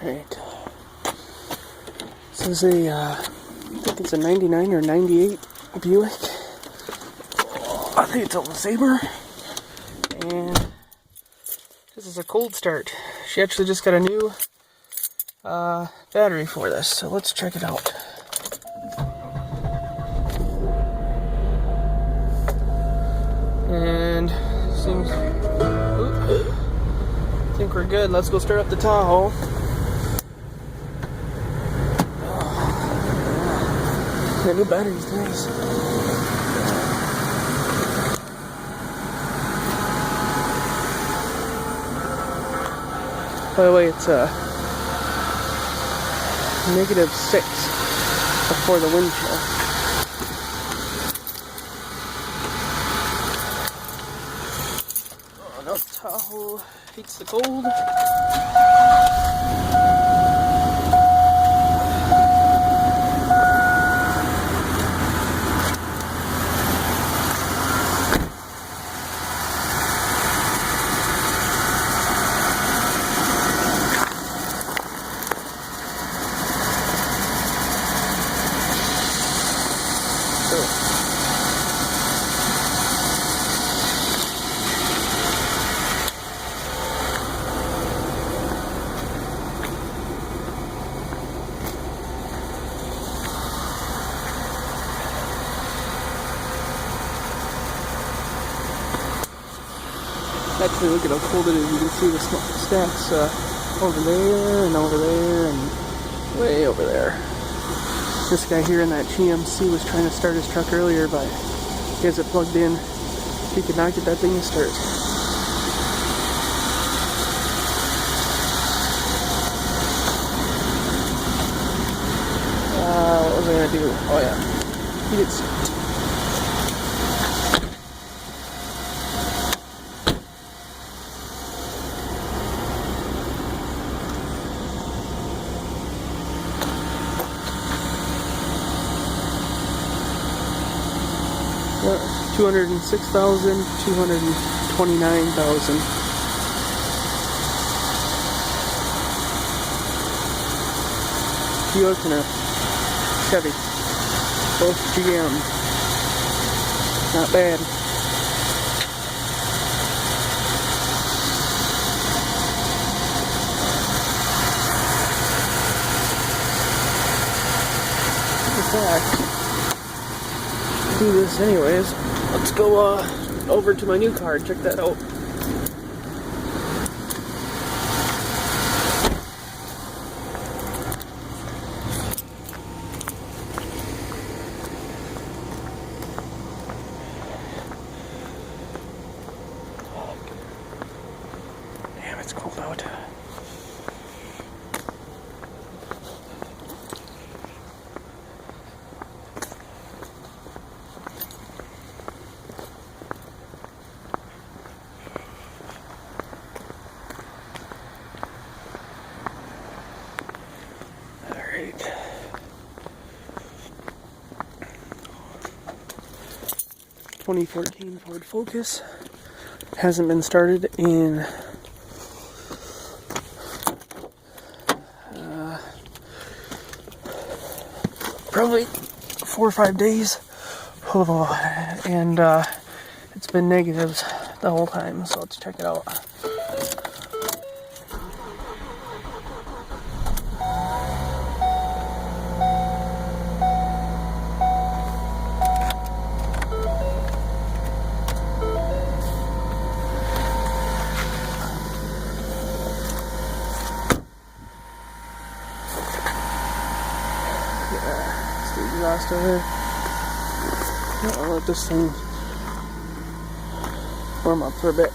Alright. This is a, I think it's a 99 or 98 Buick. I think it's a LeSabre. And this is a cold start. She actually just got a new battery for this, so let's check it out. And seems, I think we're good. Let's go start up the Tahoe. The new battery's nice. By the way, it's -6 before the wind chill. Oh, no, Tahoe hates the cold. Actually, look at how cold it is. You can see the stacks over there and over there and way over there. This guy here in that GMC was trying to start his truck earlier, but he has it plugged in. He could not get that thing to start. What was I gonna do? Oh yeah, he gets. 206,000, 229,000. Buick and a Chevy. Both GM. Not bad. In fact, do this anyways. Let's go over to my new car and check that out. Damn, it's cold out. Alright. (2014) Ford Focus hasn't been started in probably 4 or 5 days. Oh, and it's been negatives the whole time, so let's check it out. It's the exhaust over here. I'll let this thing warm up for a bit.